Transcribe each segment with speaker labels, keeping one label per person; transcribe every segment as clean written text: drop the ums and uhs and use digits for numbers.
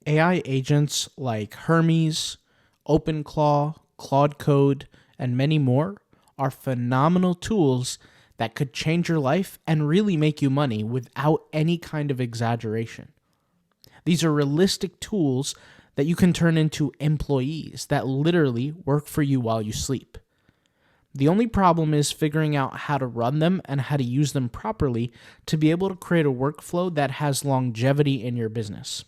Speaker 1: AI agents like Hermes, Openclaw, Claude Code, and many more are phenomenal tools that could change your life and really make you money without any kind of exaggeration. These are realistic tools that you can turn into employees that literally work for you while you sleep. The only problem is figuring out how to run them and how to use them properly to be able to create a workflow that has longevity in your business.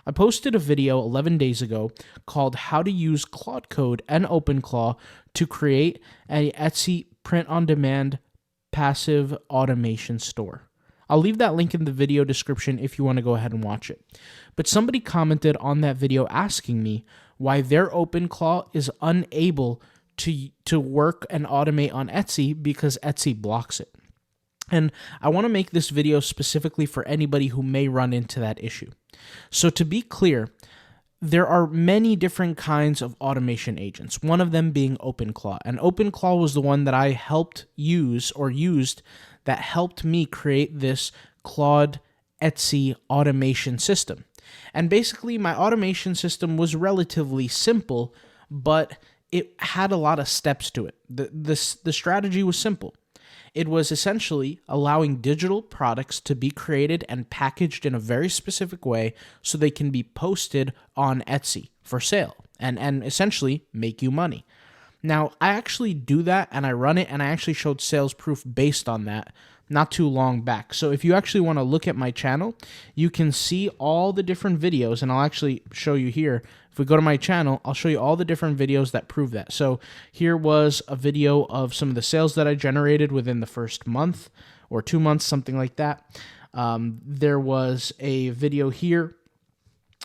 Speaker 1: I posted a video 11 days ago called How to Use Claude Code and Openclaw to create an Etsy print-on-demand passive automation store. I'll leave that link in the video description if you want to go ahead and watch it. But somebody commented on that video asking me why their Openclaw is unable to work and automate on Etsy because Etsy blocks it. And I want to make this video specifically for anybody who may run into that issue. So to be clear, there are many different kinds of automation agents, one of them being Openclaw. And Openclaw was the one that I helped use or used that helped me create this Claude Etsy automation system. And basically, my automation system was relatively simple, but it had a lot of steps to it. The strategy was simple. It was essentially allowing digital products to be created and packaged in a very specific way so they can be posted on Etsy for sale and essentially make you money. Now, I actually do that and I run it, and I actually showed sales proof based on that not too long back. So if you actually want to look at my channel, you can see all the different videos, and I'll actually show you here. If we go to my channel, I'll show you all the different videos that prove that. So here was a video of some of the sales that I generated within the first month or 2 months, something like that. There was a video here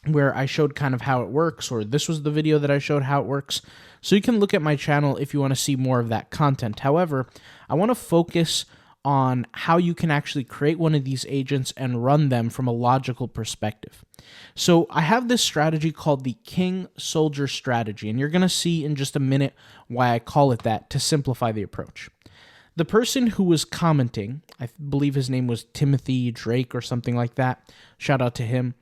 Speaker 1: where I showed kind of how it works, or this was the video that I showed how it works. So you can look at my channel if you want to see more of that content. However, I want to focus on how you can actually create one of these agents and run them from a logical perspective. So I have this strategy called the King Soldier strategy, and you're going to see in just a minute why I call it that to simplify the approach. The person who was commenting, I believe his name was Timothy Drake or something like that, shout out to him.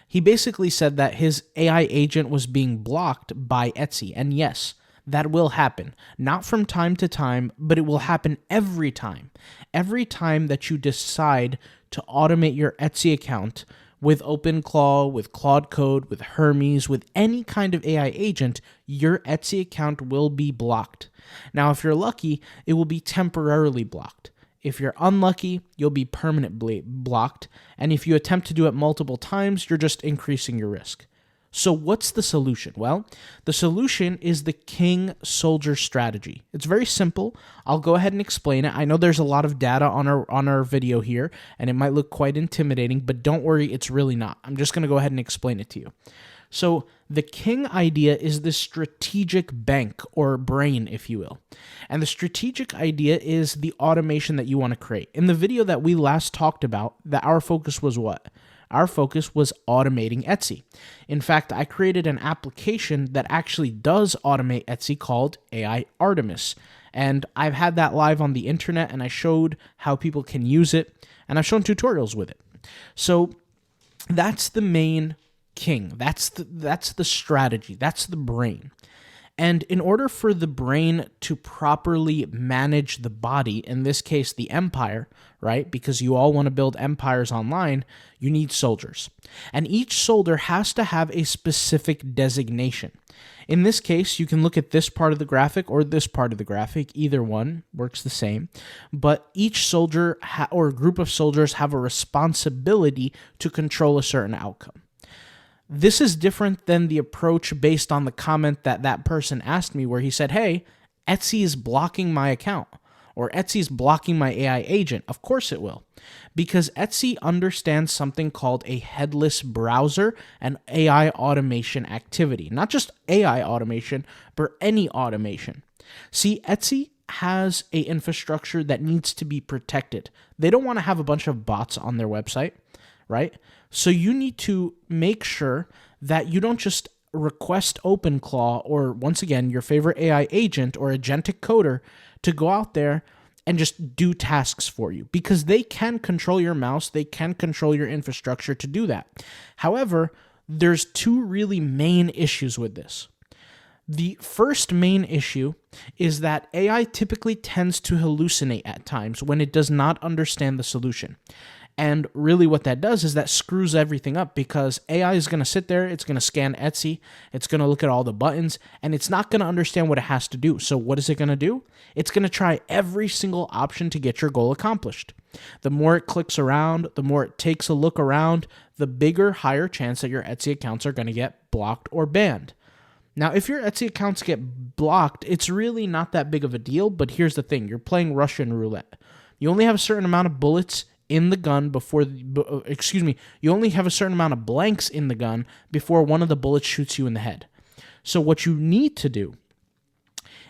Speaker 1: He basically said that his AI agent was being blocked by Etsy, and yes, that will happen. Not from time to time, but it will happen every time. Every time that you decide to automate your Etsy account with Openclaw, with Claude Code, with Hermes, with any kind of AI agent, your Etsy account will be blocked. Now, if you're lucky, it will be temporarily blocked. If you're unlucky, you'll be permanently blocked. And if you attempt to do it multiple times, you're just increasing your risk. So what's the solution? Well, the solution is the King Soldier strategy. It's very simple. I'll go ahead and explain it. I know there's a lot of data on our video here, and it might look quite intimidating, but don't worry, it's really not. I'm just going to go ahead and explain it to you. So the King idea is the strategic bank, or brain, if you will. And the strategic idea is the automation that you want to create. In the video that we last talked about, that our focus was what? Our focus was automating Etsy. In fact, I created an application that actually does automate Etsy called AI Artemis. And I've had that live on the internet, and I showed how people can use it, and I've shown tutorials with it. So that's the main king. That's the strategy. That's the brain. And in order for the brain to properly manage the body, in this case, the empire, right? Because you all want to build empires online, you need soldiers. And each soldier has to have a specific designation. In this case, you can look at this part of the graphic or this part of the graphic. Either one works the same. But each soldier or group of soldiers have a responsibility to control a certain outcome. This is different than the approach based on the comment that person asked me, where he said, hey, Etsy is blocking my account, or Etsy is blocking my AI agent. Of course it will, because Etsy understands something called a headless browser and AI automation activity. Not just AI automation, but any automation. See, Etsy has an infrastructure that needs to be protected. They don't want to have a bunch of bots on their website, right? So you need to make sure that you don't just request Openclaw or, once again, your favorite AI agent or agentic coder to go out there and just do tasks for you, because they can control your mouse, they can control your infrastructure to do that. However, there's two really main issues with this. The first main issue is that AI typically tends to hallucinate at times when it does not understand the solution. And really what that does is that screws everything up, because AI is going to sit there, it's going to scan Etsy, it's going to look at all the buttons, and it's not going to understand what it has to do. So what is it going to do? It's going to try every single option to get your goal accomplished. The more it clicks around, the more it takes a look around, the bigger, higher chance that your Etsy accounts are going to get blocked or banned. Now, if your Etsy accounts get blocked, it's really not that big of a deal, but here's the thing. You're playing Russian roulette. You only have a certain amount of bullets in the gun you only have a certain amount of blanks in the gun before one of the bullets shoots you in the head. So what you need to do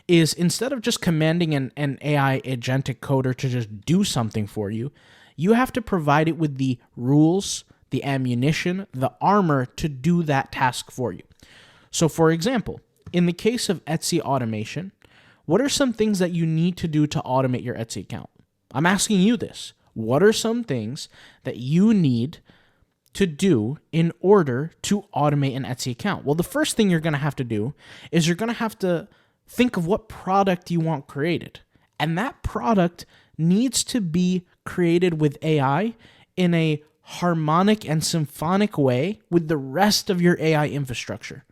Speaker 1: is, instead of just commanding an AI agentic coder to just do something for you, you have to provide it with the rules, the ammunition, the armor to do that task for you. So for example, in the case of Etsy automation, what are some things that you need to do to automate your Etsy account? I'm asking you this. What are some things that you need to do in order to automate an Etsy account? Well, the first thing you're going to have to do is you're going to have to think of what product you want created. And that product needs to be created with AI in a harmonic and symphonic way with the rest of your AI infrastructure.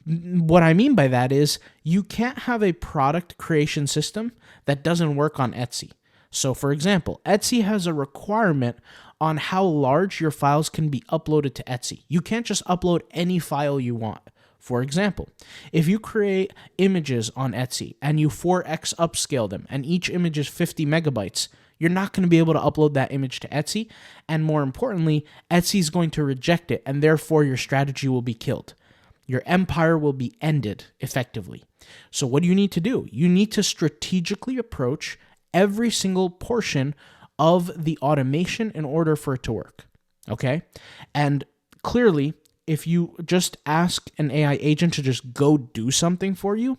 Speaker 1: What I mean by that is you can't have a product creation system that doesn't work on Etsy. So for example, Etsy has a requirement on how large your files can be uploaded to Etsy. You can't just upload any file you want. For example, if you create images on Etsy and you 4x upscale them and each image is 50 megabytes, you're not going to be able to upload that image to Etsy. And more importantly, Etsy is going to reject it, and therefore your strategy will be killed. Your empire will be ended effectively. So what do you need to do? You need to strategically approach every single portion of the automation in order for it to work. Okay? And clearly, if you just ask an AI agent to just go do something for you,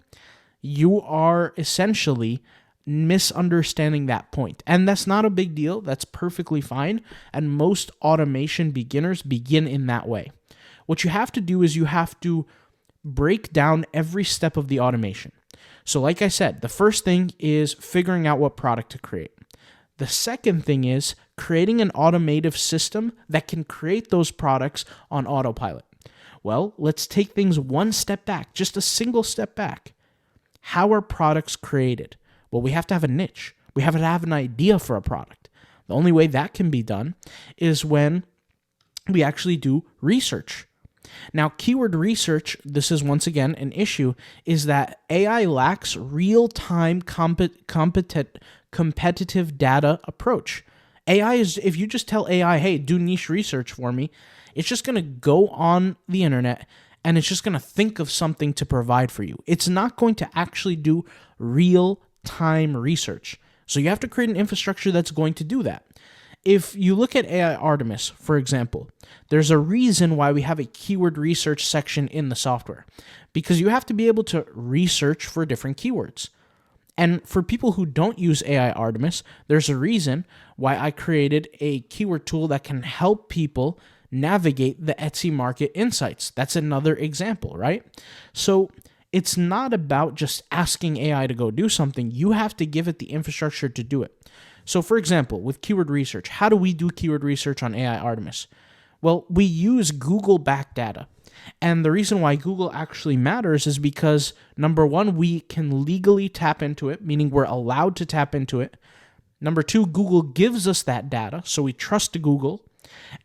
Speaker 1: you are essentially misunderstanding that point. And that's not a big deal. That's perfectly fine. And most automation beginners begin in that way. What you have to do is you have to break down every step of the automation. So like I said, the first thing is figuring out what product to create. The second thing is creating an automative system that can create those products on autopilot. Well, let's take things one step back, just a single step back. How are products created? Well, we have to have a niche. We have to have an idea for a product. The only way that can be done is when we actually do research. Now, keyword research, this is once again an issue, is that AI lacks real-time competitive data approach. AI is, if you just tell AI, hey, do niche research for me, it's just going to go on the internet and it's just going to think of something to provide for you. It's not going to actually do real-time research. So you have to create an infrastructure that's going to do that. If you look at AI Artemis, for example, there's a reason why we have a keyword research section in the software, because you have to be able to research for different keywords. And for people who don't use AI Artemis, there's a reason why I created a keyword tool that can help people navigate the Etsy market insights. That's another example, right? So it's not about just asking AI to go do something. You have to give it the infrastructure to do it. So for example, with keyword research, how do we do keyword research on AI Artemis? Well, we use Google backdata. And the reason why Google actually matters is because, number one, we can legally tap into it, meaning we're allowed to tap into it. Number two, Google gives us that data, so we trust Google.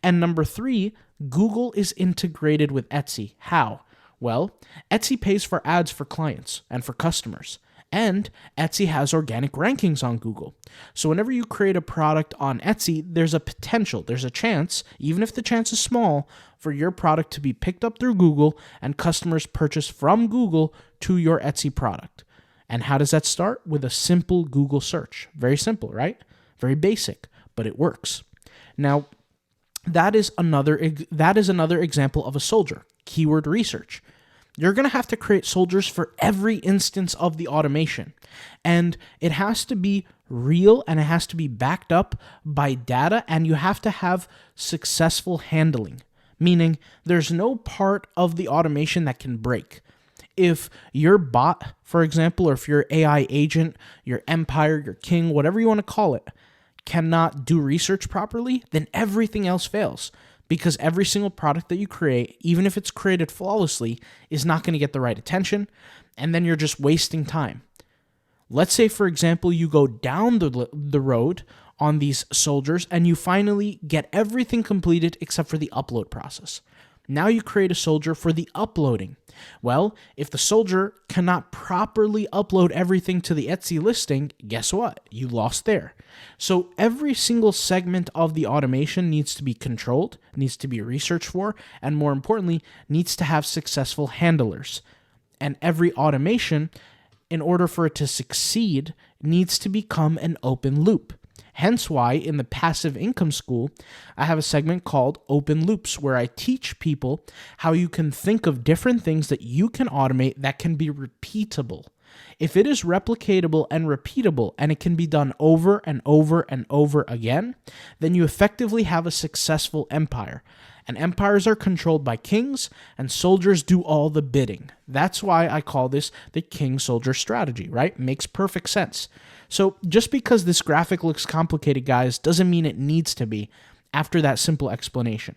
Speaker 1: And number three, Google is integrated with Etsy. How? Well, Etsy pays for ads for clients and for customers. And Etsy has organic rankings on Google. So whenever you create a product on Etsy, there's a potential, there's a chance, even if the chance is small, for your product to be picked up through Google and customers purchase from Google to your Etsy product. And how does that start? With a simple Google search. Very simple, right? Very basic, but it works. Now, that is another example of a soldier, keyword research. You're going to have to create soldiers for every instance of the automation. And it has to be real and it has to be backed up by data, and you have to have successful handling. meaning there's no part of the automation that can break. If your bot, for example, or if your AI agent, your empire, your king, whatever you want to call it, cannot do research properly, then everything else fails. Because every single product that you create, even if it's created flawlessly, is not going to get the right attention, and then you're just wasting time. Let's say, for example, you go down the road on these soldiers and you finally get everything completed except for the upload process. Now you create a soldier for the uploading. Well, if the soldier cannot properly upload everything to the Etsy listing, guess what? You lost there. So every single segment of the automation needs to be controlled, needs to be researched for, and more importantly, needs to have successful handlers. And every automation, in order for it to succeed, needs to become an open loop. Hence why in the Passive Income School, I have a segment called Open Loops, where I teach people how you can think of different things that you can automate that can be repeatable. If it is replicatable and repeatable, and it can be done over and over and over again, then you effectively have a successful empire. And empires are controlled by kings, and soldiers do all the bidding. That's why I call this the king-soldier strategy, right? Makes perfect sense. So just because this graphic looks complicated, guys, doesn't mean it needs to be after that simple explanation.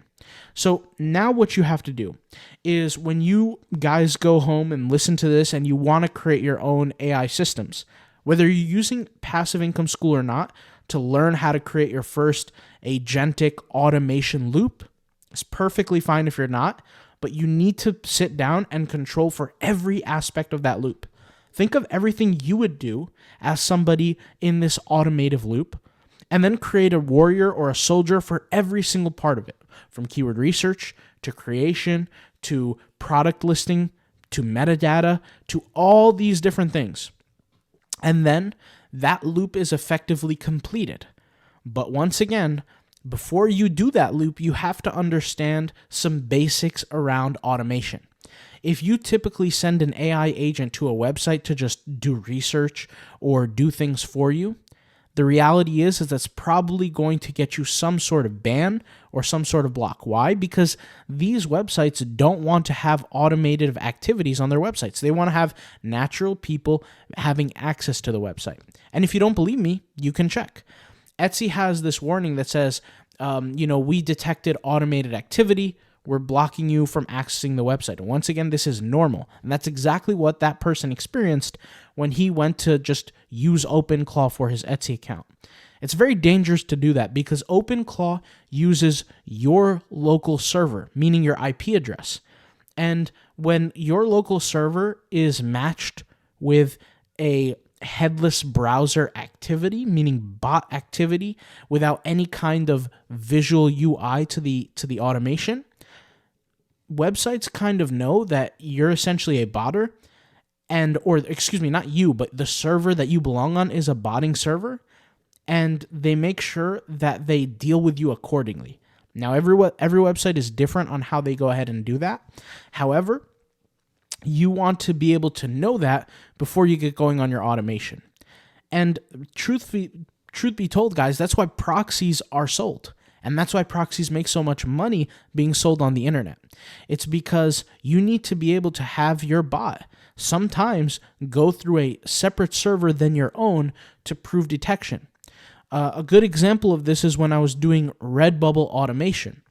Speaker 1: So now what you have to do is when you guys go home and listen to this and you want to create your own AI systems, whether you're using Passive Income School or not, to learn how to create your first agentic automation loop, it's perfectly fine if you're not, but you need to sit down and control for every aspect of that loop. Think of everything you would do as somebody in this automative loop, and then create a warrior or a soldier for every single part of it, from keyword research to creation to product listing to metadata to all these different things. And then that loop is effectively completed. But once again, before you do that loop, you have to understand some basics around automation. If you typically send an AI agent to a website to just do research or do things for you, the reality is that's probably going to get you some sort of ban or some sort of block. Why? Because these websites don't want to have automated activities on their websites. They want to have natural people having access to the website. And if you don't believe me, you can check. Etsy has this warning that says, we detected automated activity. We're blocking you from accessing the website. And once again, this is normal. And that's exactly what that person experienced when he went to just use Openclaw for his Etsy account. It's very dangerous to do that because Openclaw uses your local server, meaning your IP address. And when your local server is matched with a headless browser activity, meaning bot activity, without any kind of visual UI to the automation, websites kind of know that you're essentially a botter, not you, but the server that you belong on is a botting server, and they make sure that they deal with you accordingly. Now, every website is different on how they go ahead and do that. However, you want to be able to know that before you get going on your automation. And truth be told, guys, that's why proxies are sold. And that's why proxies make so much money being sold on the internet. It's because you need to be able to have your bot sometimes go through a separate server than your own to prove detection. A good example of this is when I was doing Redbubble automation.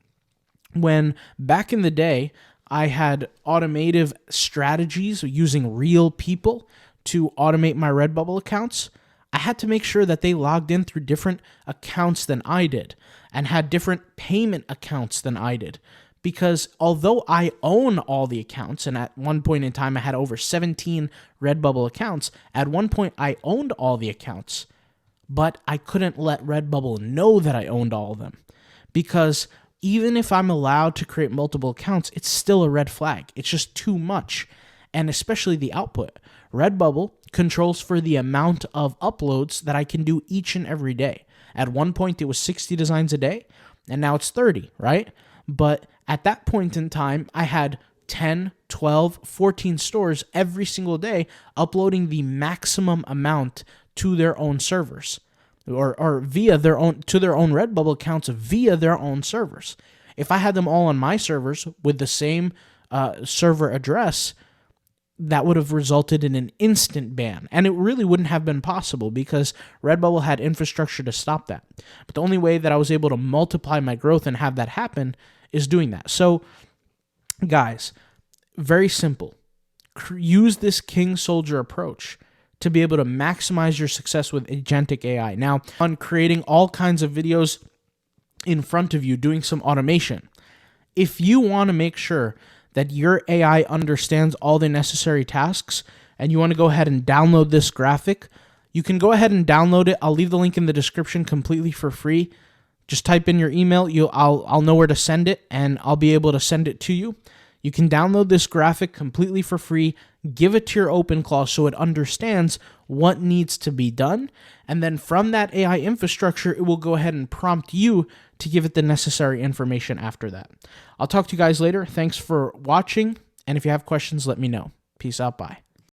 Speaker 1: When back in the day, I had automative strategies using real people to automate my Redbubble accounts, I had to make sure that they logged in through different accounts than I did and had different payment accounts than I did. Because although I own all the accounts, and at one point in time I had over 17 Redbubble accounts, at one point I owned all the accounts, but I couldn't let Redbubble know that I owned all of them. Because even if I'm allowed to create multiple accounts, it's still a red flag. It's just too much, and especially the output. Redbubble controls for the amount of uploads that I can do each and every day. At one point, it was 60 designs a day, and now it's 30, right? But at that point in time, I had 10, 12, 14 stores every single day uploading the maximum amount to their own servers or via their own, to their own Redbubble accounts via their own servers. If I had them all on my servers with the same server address, that would have resulted in an instant ban. And it really wouldn't have been possible because Redbubble had infrastructure to stop that. But the only way that I was able to multiply my growth and have that happen is doing that. So, guys, very simple. Use this king soldier approach to be able to maximize your success with agentic AI. Now, on creating all kinds of videos in front of you, doing some automation, if you want to make sure that your AI understands all the necessary tasks and you want to go ahead and download this graphic, you can go ahead and download it. I'll leave the link in the description completely for free. Just type in your email. I'll know where to send it, and I'll be able to send it to you. You can download this graphic completely for free, give it to your Openclaw so it understands what needs to be done, and then from that AI infrastructure, it will go ahead and prompt you to give it the necessary information after that. I'll talk to you guys later. Thanks for watching, and if you have questions, let me know. Peace out. Bye.